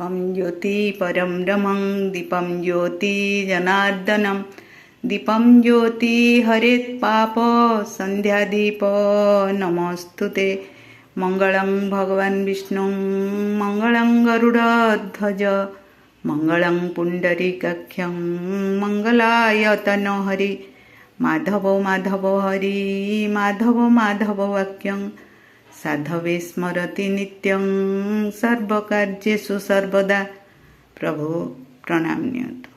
दीपं ज्योति परं ब्रह्मं दीपं ज्योति जनार्दनं दीपं ज्योति हरेत् पाप संध्यादीप नमोस्तुते। मंगलं भगवान् विष्णु मंगलं गरुडध्वज मंगलं पुंडरीकाक्षं मंगलाय तनोहरि माधव माधव हरि माधव माधव वाक्यं साधवे स्मरति नित्यं सर्वकार्येषु सर्वदा। प्रभु प्रणाम नियतु।